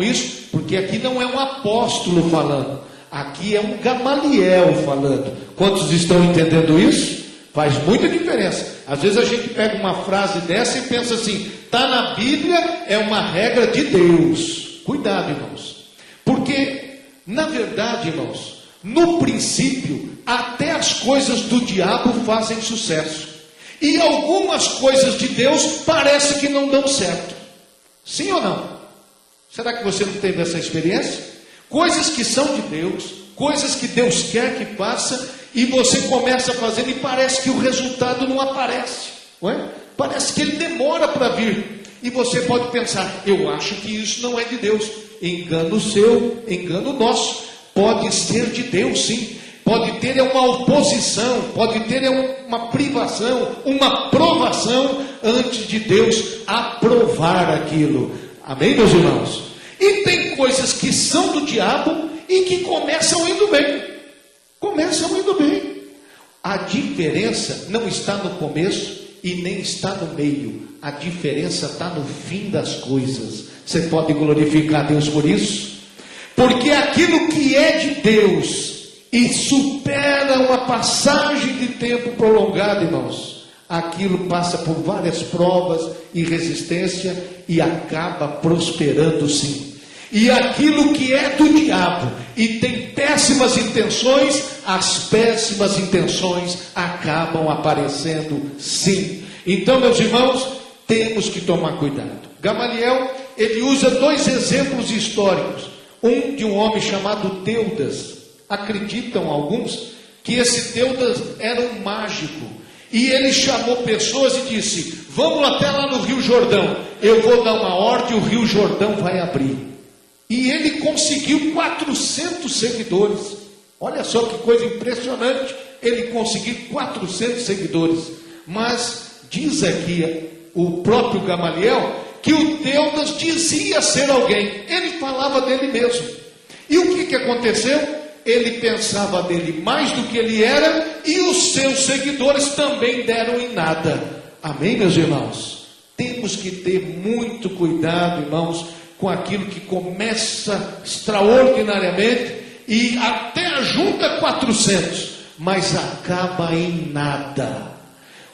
isso, porque aqui não é um apóstolo falando, aqui é um Gamaliel falando. Quantos estão entendendo isso? Faz muita diferença. Às vezes a gente pega uma frase dessa e pensa assim, está na Bíblia, é uma regra de Deus. Cuidado, irmãos, porque na verdade, irmãos, no princípio até as coisas do diabo fazem sucesso, e algumas coisas de Deus parece que não dão certo. Sim ou não? Será que você não teve essa experiência? Coisas que são de Deus, coisas que Deus quer que faça, e você começa a fazer e parece que o resultado não aparece, não é? Parece que ele demora para vir, e você pode pensar, eu acho que isso não é de Deus. Engano seu, engano nosso. Pode ser de Deus, sim. Pode ter uma oposição, pode ter uma privação, uma provação antes de Deus aprovar aquilo. Amém, meus irmãos? E tem coisas que são do diabo e que começam indo bem. Começam indo bem. A diferença não está no começo e nem está no meio. A diferença está no fim das coisas. Você pode glorificar a Deus por isso? Porque aquilo que é de Deus e supera uma passagem de tempo prolongada, irmãos, aquilo passa por várias provas e resistência e acaba prosperando, sim. E aquilo que é do diabo e tem péssimas intenções, as péssimas intenções acabam aparecendo, sim. Então, meus irmãos, temos que tomar cuidado. Gamaliel, ele usa dois exemplos históricos. Um de um homem chamado Teudas. Acreditam alguns que esse Teudas era um mágico. E ele chamou pessoas e disse, vamos até lá no Rio Jordão. Eu vou dar uma ordem e o Rio Jordão vai abrir. E ele conseguiu 400 seguidores. Olha só que coisa impressionante. Ele conseguiu 400 seguidores. Mas diz aqui o próprio Gamaliel que o Teudas dizia ser alguém. Ele falava dele mesmo. E o que aconteceu? Ele pensava dele mais do que ele era, e os seus seguidores também deram em nada. Amém, meus irmãos? Temos que ter muito cuidado, irmãos, com aquilo que começa extraordinariamente e até ajunta 400, mas acaba em nada.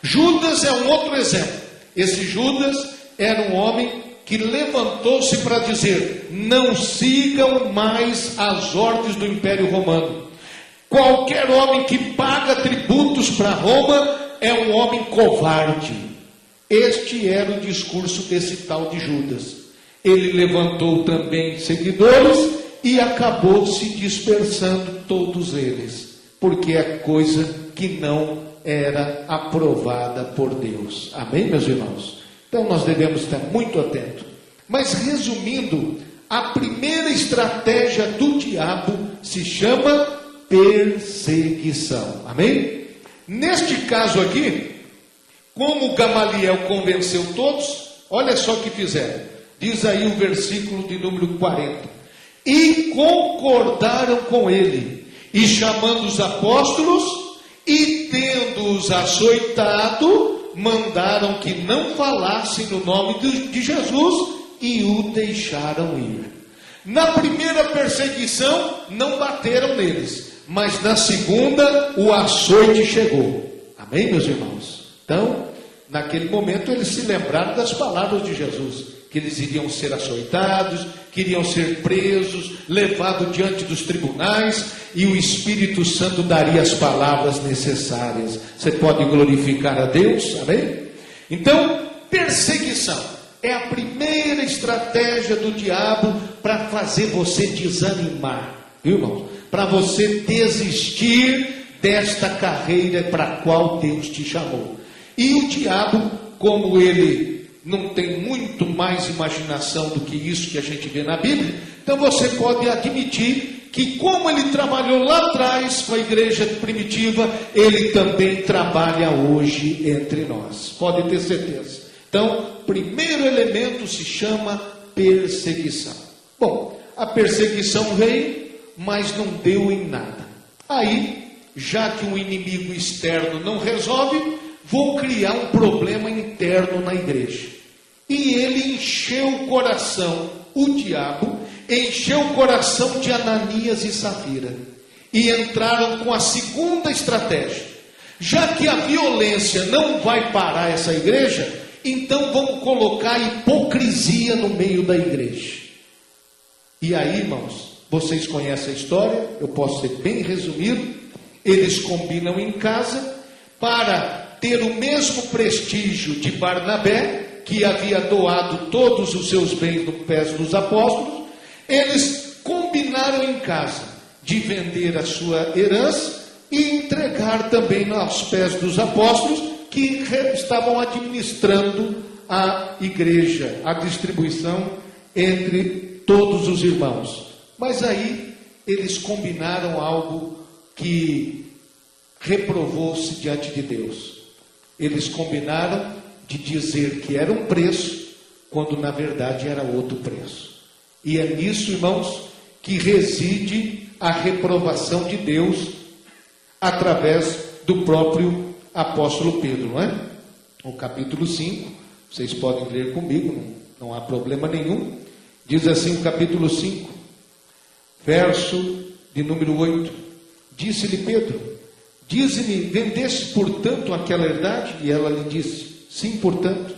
Judas é um outro exemplo. Esse Judas era um homem que levantou-se para dizer, não sigam mais as ordens do Império Romano. Qualquer homem que paga tributos para Roma é um homem covarde. Este era o discurso desse tal de Judas. Ele levantou também seguidores e acabou se dispersando todos eles, porque é coisa que não era aprovada por Deus. Amém, meus irmãos? Então nós devemos estar muito atentos. Mas resumindo, a primeira estratégia do diabo se chama perseguição. Amém? Neste caso aqui, como Gamaliel convenceu todos, olha só o que fizeram. Diz aí o versículo de número 40. E concordaram com ele, e chamando os apóstolos, e tendo-os açoitado, mandaram que não falassem no nome de Jesus e o deixaram ir. Na primeira perseguição não bateram neles, mas na segunda o açoite chegou. Amém, meus irmãos? Então, naquele momento eles se lembraram das palavras de Jesus, que eles iriam ser açoitados, que iriam ser presos, levados diante dos tribunais, e o Espírito Santo daria as palavras necessárias. Você pode glorificar a Deus, amém? Então, perseguição é a primeira estratégia do diabo para fazer você desanimar, viu, irmãos? Para você desistir desta carreira para a qual Deus te chamou. E o diabo, como ele não tem muito mais imaginação do que isso que a gente vê na Bíblia, então você pode admitir que como ele trabalhou lá atrás com a igreja primitiva, ele também trabalha hoje entre nós. Pode ter certeza. Então, primeiro elemento se chama perseguição. Bom, a perseguição veio, mas não deu em nada. Aí, já que o inimigo externo não resolve, vou criar um problema interno na igreja. E ele encheu o coração, o diabo, encheu o coração de Ananias e Safira, e entraram com a segunda estratégia. Já que a violência não vai parar essa igreja, então vamos colocar hipocrisia no meio da igreja. E aí, irmãos, vocês conhecem a história, eu posso ser bem resumido. Eles combinam em casa para ter o mesmo prestígio de Barnabé, que havia doado todos os seus bens nos pés dos apóstolos. Eles combinaram em casa de vender a sua herança e entregar também aos pés dos apóstolos, que estavam administrando a igreja, a distribuição entre todos os irmãos. Mas aí eles combinaram algo que reprovou-se diante de Deus. Eles combinaram de dizer que era um preço, quando na verdade era outro preço. E é nisso, irmãos, que reside a reprovação de Deus através do próprio apóstolo Pedro, não é? O capítulo 5, vocês podem ler comigo, não há problema nenhum. Diz assim o capítulo 5, verso de número 8. Disse-lhe Pedro: dize-me, vendeste portanto aquela herdade? E ela lhe disse: sim, portanto.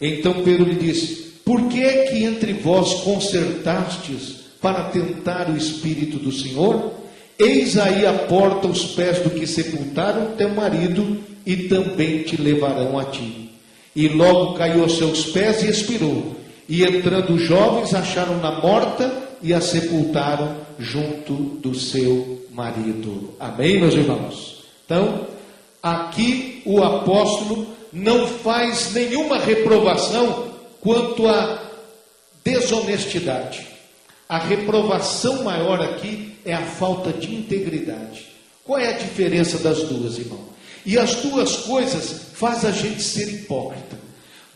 Então Pedro lhe disse: por que é que entre vós concertastes para tentar o Espírito do Senhor? Eis aí a porta os pés do que sepultaram teu marido, e também te levarão a ti. E logo caiu aos seus pés e expirou. E entrando os jovens, acharam-na morta e a sepultaram junto do seu marido. Amém, meus irmãos? Então, aqui o apóstolo não faz nenhuma reprovação quanto à desonestidade. A reprovação maior aqui é a falta de integridade. Qual é a diferença das duas, irmão? E as duas coisas fazem a gente ser hipócrita.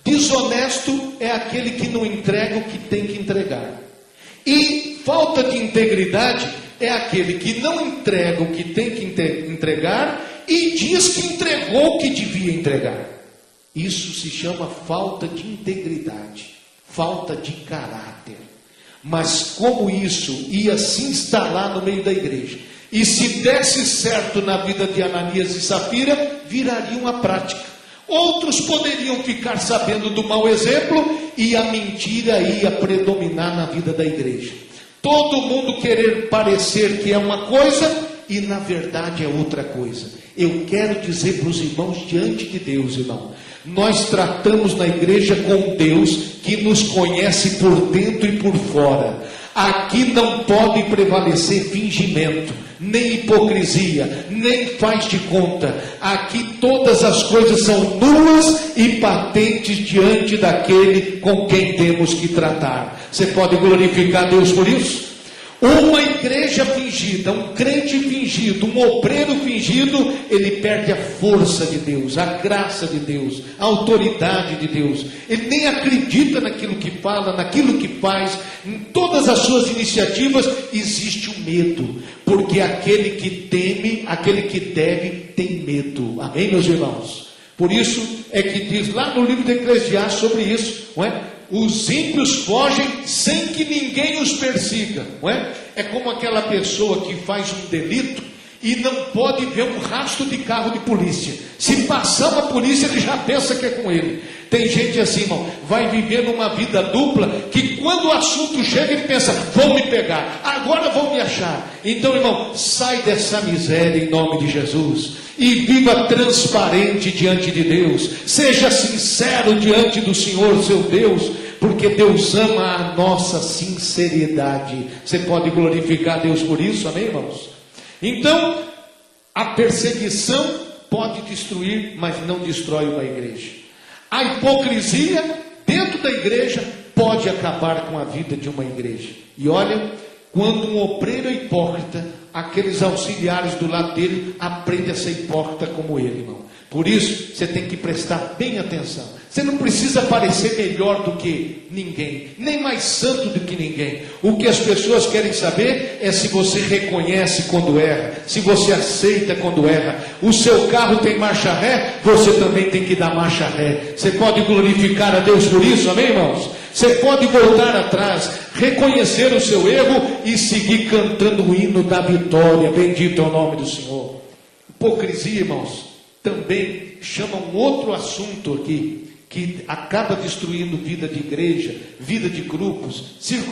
Desonesto é aquele que não entrega o que tem que entregar. E falta de integridade é aquele que não entrega o que tem que entregar e diz que entregou o que devia entregar. Isso se chama falta de integridade, falta de caráter. Mas como isso ia se instalar no meio da igreja, e se desse certo na vida de Ananias e Safira, viraria uma prática. Outros poderiam ficar sabendo do mau exemplo e a mentira ia predominar na vida da igreja. Todo mundo querer parecer que é uma coisa e na verdade é outra coisa. Eu quero dizer para os irmãos diante de Deus, irmão, nós tratamos na igreja com Deus que nos conhece por dentro e por fora. Aqui não pode prevalecer fingimento, nem hipocrisia, nem faz de conta. Aqui todas as coisas são nulas e patentes diante daquele com quem temos que tratar. Você pode glorificar Deus por isso? Uma igreja fingida, um crente fingido, um obreiro fingido, ele perde a força de Deus, a graça de Deus, a autoridade de Deus. Ele nem acredita naquilo que fala, naquilo que faz, em todas as suas iniciativas existe o medo, porque aquele que teme, aquele que deve, tem medo. Amém, meus irmãos? Por isso é que diz lá no livro de Eclesiastes sobre isso, não é? Os ímpios fogem sem que ninguém os persiga, não é? É como aquela pessoa que faz um delito e não pode ver um rastro de carro de polícia. Se passar uma polícia, ele já pensa que é com ele. Tem gente assim, irmão, vai viver numa vida dupla, que quando o assunto chega, ele pensa: vão me pegar, agora vão me achar. Então, irmão, sai dessa miséria em nome de Jesus e viva transparente diante de Deus. Seja sincero diante do Senhor, seu Deus, porque Deus ama a nossa sinceridade. Você pode glorificar Deus por isso, amém, irmãos? Então, a perseguição pode destruir, mas não destrói uma igreja. A hipocrisia dentro da igreja pode acabar com a vida de uma igreja. E olha, quando um obreiro é hipócrita, aqueles auxiliares do lado dele aprendem a ser hipócrita como ele, irmão. Por isso, você tem que prestar bem atenção. Você não precisa parecer melhor do que ninguém, nem mais santo do que ninguém. O que as pessoas querem saber é se você reconhece quando erra, se você aceita quando erra. O seu carro tem marcha ré, você também tem que dar marcha ré. Você pode glorificar a Deus por isso, amém, irmãos? Você pode voltar atrás, reconhecer o seu erro e seguir cantando o hino da vitória. Bendito é o nome do Senhor. Hipocrisia, irmãos, também chama um outro assunto aqui, que acaba destruindo vida de igreja, vida de grupos,